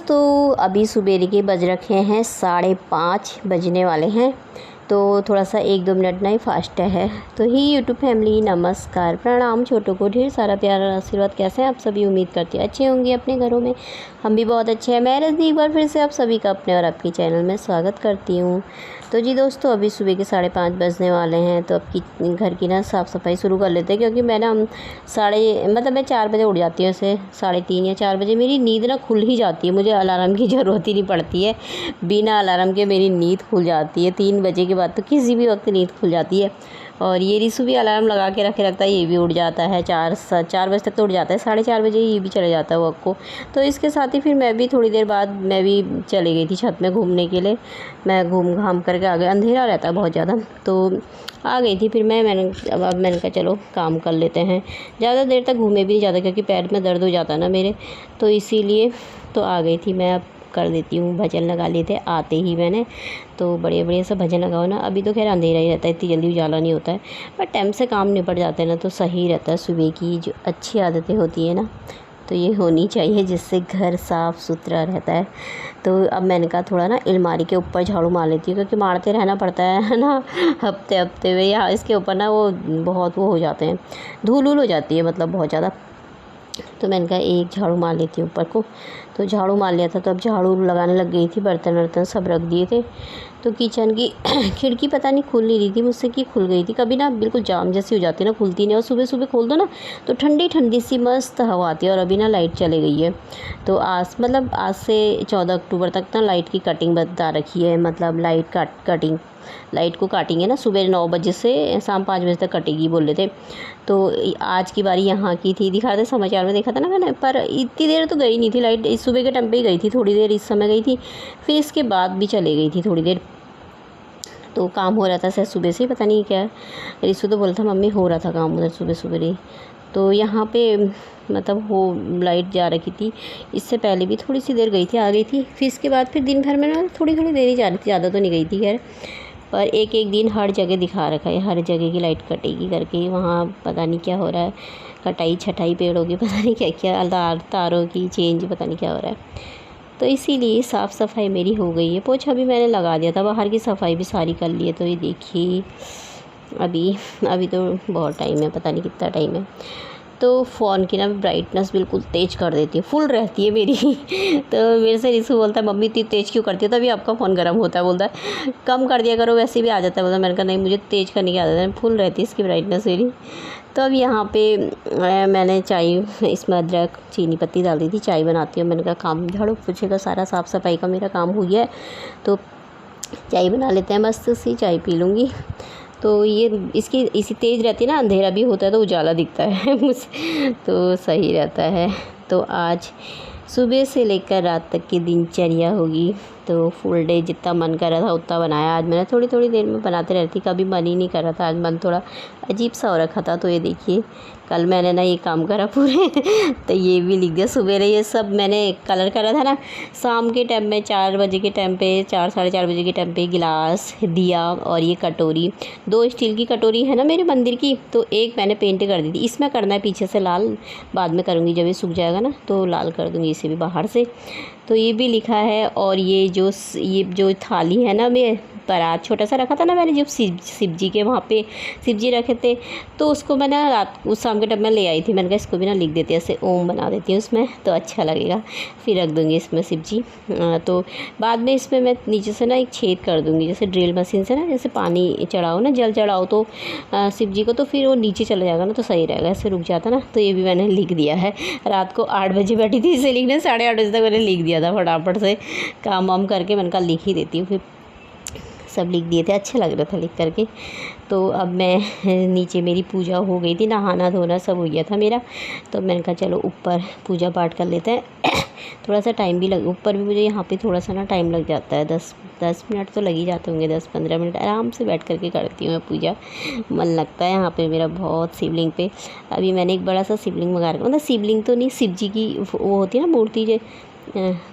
दोस्तों, अभी सुबेरे के बज रखे हैं 5:30 बजने वाले हैं। तो थोड़ा सा 1-2 मिनट नहीं फास्ट है। तो ही यूट्यूब फैमिली नमस्कार, प्रणाम, छोटों को ढेर सारा प्यार और आशीर्वाद। कैसे हैं आप सभी? उम्मीद करती हैं अच्छे होंगे अपने घरों में। हम भी बहुत अच्छे हैं। मैं रजनी एक बार फिर से आप सभी का अपने और आपके चैनल में स्वागत करती हूँ। तो जी दोस्तों, अभी सुबह के 5:30 बजने वाले हैं। तो अब घर की ना साफ़ सफाई शुरू कर लेते हैं, क्योंकि मैं ना मैं 4 बजे उठ जाती हूँ। ऐसे 3:30 या 4 बजे मेरी नींद ना खुल ही जाती है। मुझे अलार्म की ज़रूरत ही नहीं पड़ती है, बिना अलार्म के मेरी नींद खुल जाती है। 3 बजे के बाद तो किसी भी वक्त नींद खुल जाती है। और ये रिसु भी अलार्म लगा के रखे रखता है, ये भी उठ जाता है 4 बजे तक तो उठ जाता है। 4:30 बजे ये भी चले जाता है वर्क को। तो इसके साथ ही फिर मैं भी थोड़ी देर बाद मैं भी चली गई थी छत में घूमने के लिए। मैं घूम घाम करके आ गई। अंधेरा रहता है बहुत ज़्यादा, तो आ गई थी। फिर मैंने कहा चलो काम कर लेते हैं। ज़्यादा देर तक घूमे भी नहीं जाता, क्योंकि पैर में दर्द हो जाता है ना मेरे, तो इसीलिए तो आ गई थी मैं। अब कर देती हूँ। भजन लगा लिए थे आते ही मैंने, तो बढ़िया बढ़िया सा भजन लगाओ ना। अभी तो खैर अंधेरा ही रहता है, इतनी जल्दी उजाला नहीं होता है, पर टाइम से काम निपट जाते हैं ना, तो सही रहता है। सुबह की जो अच्छी आदतें होती है ना, तो ये होनी चाहिए, जिससे घर साफ़ सुथरा रहता है। तो अब मैंने कहा थोड़ा ना अलमारी के ऊपर झाड़ू मार लेती हूँ, क्योंकि मारते रहना पड़ता है ना हफ्ते हफ्ते में। या इसके ऊपर ना वो बहुत वो हो जाते हैं, धूल हो जाती है, मतलब बहुत ज़्यादा। तो मैंने कहा एक झाड़ू मार लेती हूँ ऊपर को। तो झाड़ू मार लिया था, तो अब झाड़ू लगाने लग गई थी। बर्तन वर्तन सब रख दिए थे। तो किचन की खिड़की पता नहीं खुल नहीं रही थी मुझसे, कि खुल गई थी। कभी ना बिल्कुल जाम जैसी हो जाती है ना, खुलती नहीं। और सुबह सुबह खोल दो ना, तो ठंडी ठंडी सी मस्त हवा आती है। और अभी ना लाइट चली गई है। तो आज से 14 अक्टूबर तक ना लाइट की कटिंग बता रखी है। मतलब लाइट को काटेंगे ना, सुबह 9 बजे से शाम 5 बजे तक कटेगी बोल रहे थे। तो आज की बारी यहाँ की थी, दिखा रहे समाचार में देखा था ना मैंने। पर इतनी देर तो गई नहीं थी लाइट, इस सुबह के टाइम पे ही गई थी, थोड़ी देर इस समय गई थी, फिर इसके बाद भी चली गई थी थोड़ी देर। तो काम हो रहा था शायद सुबह से, पता नहीं क्या। रिसु तो बोला था मम्मी हो रहा था काम उधर सुबह सुबह ही। तो यहाँ पे मतलब वो लाइट जा रखी थी। इससे पहले भी थोड़ी सी देर गई थी, आ गई थी। फिर इसके बाद फिर दिन भर में ना थोड़ी थोड़ी देर ही जा रही थी, ज़्यादा तो नहीं गई थी खैर। पर एक एक दिन हर जगह दिखा रखा है, हर जगह की लाइट कटेगी करके। वहाँ पता नहीं क्या हो रहा है, कटाई छटाई पेड़ों की, पता नहीं क्या क्या, तारों की चेंज, पता नहीं क्या हो रहा है। तो इसीलिए साफ़ सफाई मेरी हो गई है। पोछा भी मैंने लगा दिया था, बाहर की सफाई भी सारी कर ली है। तो ये देखिए अभी तो बहुत टाइम है, पता नहीं कितना टाइम है। तो फ़ोन की ना ब्राइटनेस बिल्कुल तेज़ कर देती है, फुल रहती है मेरी तो मेरे से रिसु बोलता है मम्मी इतनी तेज़ क्यों करती है? तभी आपका फ़ोन गर्म होता है। बोलता है कम कर दिया करो, वैसे भी आ जाता है। बोलता मैंने कहा नहीं, मुझे तेज़ करने की आदत है, फुल रहती है इसकी ब्राइटनेस मेरी। तो अब यहाँ पे मैंने चाय, इसमें अदरक चीनी पत्ती डाल दी थी, चाय बनाती हूँ। मैंने कहा काम झाड़ू पोछे का सारा साफ़ सफाई का मेरा काम हुई है, तो चाय बना लेते हैं, मस्त सी चाय पी लूँगी। तो ये इसी तेज़ रहती है ना, अंधेरा भी होता है तो उजाला दिखता है मुझे, तो सही रहता है। तो आज सुबह से लेकर रात तक की दिनचर्या होगी। तो फुल डे जितना मन कर रहा था उतना बनाया। आज मैंने थोड़ी थोड़ी देर में बनाते रहती, कभी मन ही नहीं कर रहा था। आज मन थोड़ा अजीब सा हो रखा था। तो ये देखिए, कल मैंने ना ये काम करा पूरे तो ये भी लिख दिया। सुबह ये सब मैंने कलर करा था ना, शाम के टाइम में 4 बजे के टाइम पे, 4 साढ़े 4 बजे के टाइम पे गिलास दिया। और ये कटोरी, 2 स्टील की कटोरी है ना मेरे मंदिर की, तो एक मैंने पेंट कर दी थी। इसमें करना है पीछे से लाल, बाद में करूँगी जब ये सूख जाएगा ना, तो लाल कर दूँगी इसे भी बाहर से। तो ये भी लिखा है। और ये जो थाली है ना, मैं परात छोटा सा रखा था ना मैंने, जब शिव जी के वहाँ पे शिव जी रखे थे, तो उसको मैंने उस शाम के टाइम में ले आई थी। मैंने कहा इसको भी ना लिख देती है, ऐसे ओम बना देती हूँ उसमें, तो अच्छा लगेगा। फिर रख दूँगी इसमें शिव जी। तो बाद में इसमें मैं नीचे से ना एक छेद कर दूँगी, जैसे ड्रिल मशीन से ना, जैसे पानी चढ़ाओ ना, जल चढ़ाओ तो शिव जी को, तो फिर वो नीचे चला जाएगा ना, तो सही रहेगा। ऐसे रुक जाता ना। तो ये भी मैंने लिख दिया है। रात को 8 बजे बैठी थी इसे लिखने, 8:30 बजे तक मैंने लिख दिया था फटाफट से, काम वाम करके। मैंने कहा लिख ही देती हूँ, फिर सब लिख दिए थे, अच्छा लग रहा था लिख करके। तो अब मैं नीचे मेरी पूजा हो गई थी, नहाना धोना सब हो गया था मेरा। तो मैंने कहा चलो ऊपर पूजा पाठ कर लेते हैं थोड़ा सा टाइम भी ऊपर भी मुझे यहाँ पे थोड़ा सा ना टाइम लग जाता है, 10 मिनट तो लग ही जाते होंगे, 10-15 मिनट आराम से बैठ करके करती हूँ मैं पूजा। मन लगता है यहाँ पे मेरा बहुत शिवलिंग पे। अभी मैंने एक बड़ा सा शिवलिंग मंगा रखा, मतलब शिवलिंग तो नहीं, शिव जी की वो होती है ना मूर्ति, जो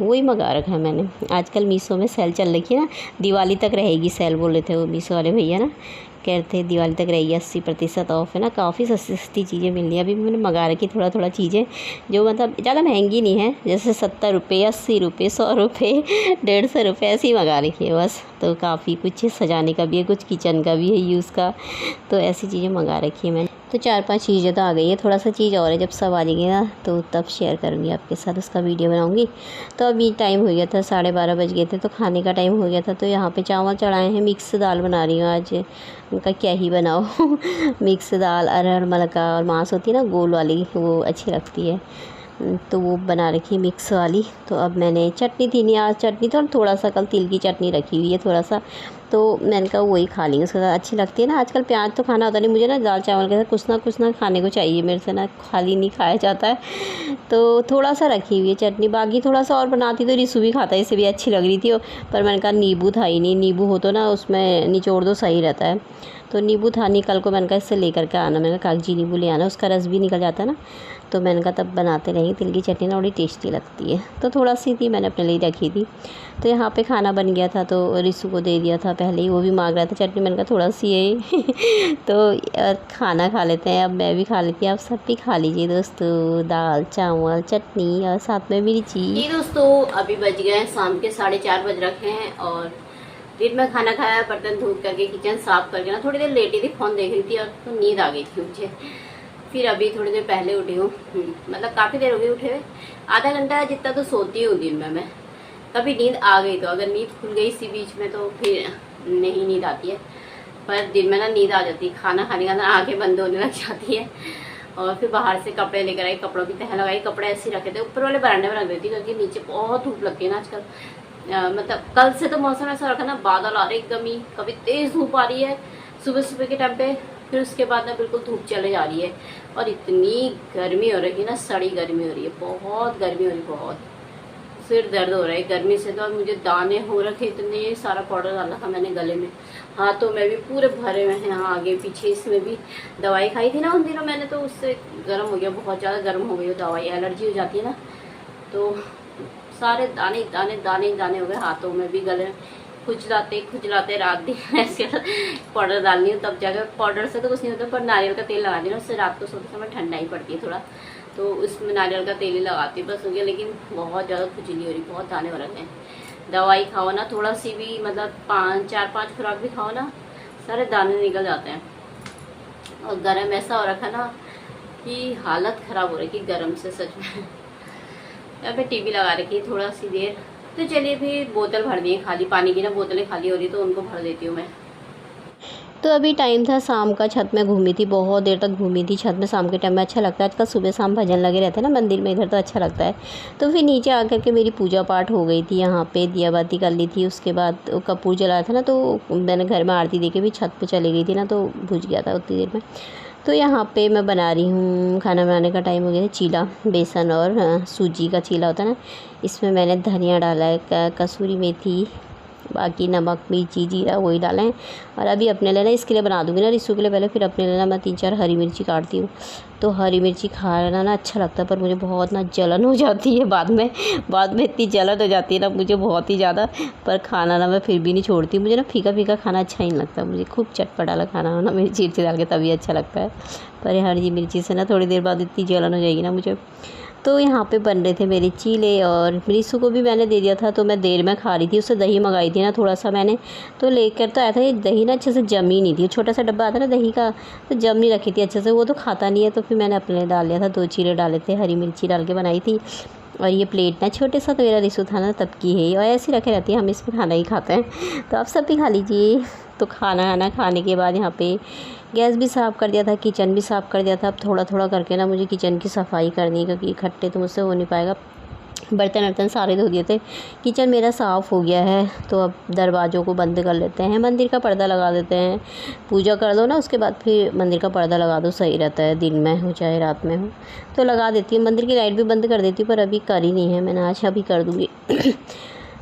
वही मंगा रखा है मैंने। आजकल मीशो में सेल चल रही है ना, दिवाली तक रहेगी सेल, बोल रहे थे वो मीशो वाले भैया ना, कह रहे थे दिवाली तक रही 80% ऑफ है ना, काफ़ी सस्ती सस्ती चीज़ें मिल रही हैं। अभी मैंने मंगा रखी थोड़ा थोड़ा चीज़ें जो मतलब ज़्यादा महंगी नहीं है, जैसे 70 रुपये, 80 रुपये, 100 रुपये, 150 रुपये ऐसी मंगा रखी है बस। तो काफ़ी कुछ सजाने का भी है, कुछ किचन का भी है यूज़ का, तो ऐसी चीज़ें मंगा रखी है मैंने। तो 4-5 चीज़ें तो आ गई है, थोड़ा सा चीज़ और है, जब सब आ जाएंगे ना तो तब शेयर करूँगी आपके साथ, उसका वीडियो बनाऊँगी। तो अभी टाइम हो गया था, 12:30 बज गए थे, तो खाने का टाइम हो गया था। तो यहाँ पे चावल चढ़ाए हैं, मिक्स दाल बना रही हूँ आज, उनका क्या ही बनाओ मिक्स दाल, अरहर मलका और मांस होती है ना गोल वाली, वो अच्छी लगती है, तो वो बना रखी है मिक्स वाली। तो अब मैंने चटनी थी नहीं आज, चटनी तो थोड़ा सा कल तिल की चटनी रखी हुई है थोड़ा सा, तो मैंने कहा वही खा लेंगे, उसके साथ अच्छी लगती है ना। आजकल प्याज तो खाना होता नहीं, मुझे ना दाल चावल के साथ कुछ ना खाने को चाहिए, मेरे से ना खाली नहीं खाया जाता है। तो थोड़ा सा रखी हुई है चटनी, बाकी थोड़ा सा और बनाती तो रिसू भी खाता है, इसे भी अच्छी लग रही थी। पर मैंने कहा नींबू था ही नहीं, नींबू हो तो ना उसमें निचोड़ दो सही रहता है, तो नींबू था नहीं कल को, मैंने कहा इससे लेकर के आना, मैंने कहा कागजी नींबू ले आना, उसका रस भी निकल जाता है ना। तो मैंने कहा तब बनाते रहेंगे, तिल की चटनी ना बड़ी टेस्टी लगती है। तो थोड़ा सी थी, मैंने अपने लिए रखी थी। तो यहाँ पे खाना बन गया था, तो रिसू को दे दिया था पहले ही, वो भी मांग रहा था चटनी, मैंने कहा थोड़ा सी है तो खाना खा लेते हैं, अब मैं भी खा लेती हूँ, आप सब भी खा लीजिए दोस्तों, दाल चावल चटनी और साथ में मिर्ची। जी दोस्तों, अभी बज गए हैं शाम के 4:30 बज रखे हैं, और दिन में खाना खाया, बर्तन धो करके किचन साफ करके ना थोड़ी देर लेटी थी, फ़ोन देख रही थी, और तो नींद आ गई थी मुझे। फिर अभी थोड़ी देर पहले उठी हूँ, मतलब काफ़ी देर हो गई उठे हुए, आधा घंटा जितना तो सोती हूँ दिन में मैं। कभी नींद आ गई तो, अगर नींद खुल गई इसी बीच में तो फिर नहीं नींद आती है, पर दिन में ना नींद आ जाती है, खाना खाने का ना आँखें बंद होने लग जाती है। और फिर बाहर से कपड़े लेकर आई, कपड़ों की तह लगाई, कपड़े ऐसे रखे थे, ऊपर वाले बरामदे में रख देती क्योंकि नीचे बहुत धूप लगती है ना आजकल। मतलब कल से तो मौसम ऐसा रखा ना, बादल आ रहे एकदम ही, कभी तेज़ धूप आ रही है सुबह सुबह के टाइम पे, फिर उसके बाद ना बिल्कुल धूप चले जा रही है, और इतनी गर्मी हो रही है ना, सड़ी गर्मी हो रही है, बहुत गर्मी हो रही है, बहुत सिर दर्द हो रहा है गर्मी से। तो मुझे दाने हो रखे, इतने सारा पाउडर डाला था मैंने गले में, हाथों में भी पूरे भरे हुए हैं, हाँ आगे पीछे, इसमें भी दवाई खाई थी ना उन दिनों मैंने, तो उससे गर्म हो गया, बहुत ज़्यादा गर्म हो गई, दवाई एलर्जी हो जाती है ना, तो सारे दाने दाने दाने दाने हो गए हाथों में भी, गले में खुजलाते रात दिन ऐसे पाउडर डालनी हो तब जाकर, पाउडर से तो कुछ नहीं होता, पर नारियल का तेल लगा देना, उससे रात को सोते समय ठंडा ही पड़ती है थोड़ा, तो उसमें नारियल का तेल ही लगाती बस हो गया। लेकिन बहुत ज़्यादा खुजली हो रही, बहुत दाने हो रहे हैं। दवाई खाओ ना थोड़ा सी भी, मतलब 4-5 खुराक भी खाओ ना, सारे दाने निकल जाते हैं। और गर्म ऐसा हो रखा ना कि हालत ख़राब हो रही है गर्म से, सच में। यहाँ पे टीवी लगा रखी है थोड़ा सी देर, तो चलिए फिर बोतल भर दी है खाली, पानी की ना बोतलें खाली हो रही तो उनको भर देती हूँ मैं। तो अभी टाइम था शाम का, छत में घूमी थी, बहुत देर तक घूमी थी छत में, शाम के टाइम में अच्छा लगता है, आजकल सुबह शाम भजन लगे रहते हैं ना मंदिर में, इधर तो अच्छा लगता है। तो फिर नीचे आकर के मेरी पूजा पाठ हो गई थी, यहाँ पे दिया बाती कर ली थी, उसके बाद कपूर जलाया था ना, तो मैंने घर में आरती दे के भी छत पर चली गई थी ना, तो बुझ गया था उतनी देर में। तो यहाँ पे मैं बना रही हूँ, खाना बनाने का टाइम हो गया है, चीला बेसन और सूजी का चीला होता है ना, इसमें मैंने धनिया डाला है, कसूरी मेथी, बाकी नमक मिर्ची जीरा वही डालें। और अभी अपने लिए ना इसके लिए बना दूँगी ना रिसू के लिए पहले, फिर अपने लिए ना मैं 3-4 हरी मिर्ची काटती हूँ। तो हरी मिर्ची खाना ना अच्छा लगता है, पर मुझे बहुत ना जलन हो जाती है बाद में इतनी जलन हो जाती है ना मुझे बहुत ही ज़्यादा, पर खाना ना मैं फिर भी नहीं छोड़ती। मुझे ना फीका फीका खाना अच्छा ही नहीं लगता, मुझे खूब चटपटा वाला खाना हो ना, मिर्ची मिर्ची डाल के तभी अच्छा लगता है। पर हरी मिर्ची से ना थोड़ी देर बाद इतनी जलन हो जाएगी ना मुझे। तो यहाँ पे बन रहे थे मेरे चीले, और रिसू को भी मैंने दे दिया था, तो मैं देर में खा रही थी, उससे दही मंगाई थी ना थोड़ा सा मैंने, तो लेकर तो आया था, ये दही ना अच्छे से जम ही नहीं थी, छोटा सा डब्बा आता ना दही का, तो जम नहीं रखी थी अच्छे से, वो तो खाता नहीं है, तो फिर मैंने अपने लिए डाल लिया था, 2 चीले डाले थे, हरी मिर्ची डाल के बनाई थी। और ये प्लेट ना छोटे सा, तो मेरा रिसू था ना तब की है, और ऐसे रखे रहती है, हम इस पर खाना ही खाते हैं, तो आप सब भी खा लीजिए। तो खाना खाने के बाद यहाँ पे गैस भी साफ़ कर दिया था, किचन भी साफ़ कर दिया था। अब थोड़ा थोड़ा करके ना मुझे किचन की सफाई करनी है, क्योंकि इकट्ठे तो मुझसे हो नहीं पाएगा। बर्तन सारे धो दिए थे, किचन मेरा साफ़ हो गया है। तो अब दरवाज़ों को बंद कर लेते हैं, मंदिर का पर्दा लगा देते हैं, पूजा कर दो ना उसके बाद फिर मंदिर का पर्दा लगा दो, सही रहता है, दिन में हो चाहे रात में हो। तो लगा देती हूँ, मंदिर की लाइट भी बंद कर देती हूँ, पर अभी करी नहीं है मैंने, आज अभी कर दूँगी।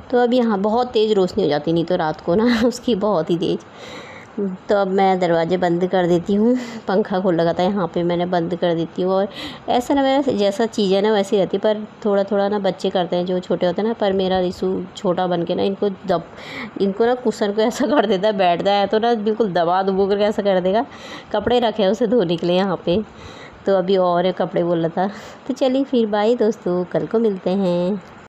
तो अब यहाँ बहुत तेज़ रोशनी हो जाती, नहीं तो रात को ना उसकी बहुत ही तेज़। तो अब मैं दरवाजे बंद कर देती हूँ, पंखा खुला लगा था यहाँ पे, मैंने बंद कर देती हूँ। और ऐसा ना मेरा जैसा चीज़ है ना वैसी रहती, पर थोड़ा थोड़ा ना बच्चे करते हैं जो छोटे होते हैं ना, पर मेरा रिशु छोटा बन के ना इनको ना कुशन को ऐसा कर देता है, बैठता है तो ना बिल्कुल दबा दुबो करके ऐसा कर देगा। कपड़े रखे हैं उसे धोने के लिए यहाँ पे, तो अभी और कपड़े बोल रहा था। तो चलिए फिर बाय दोस्तों, कल को मिलते हैं।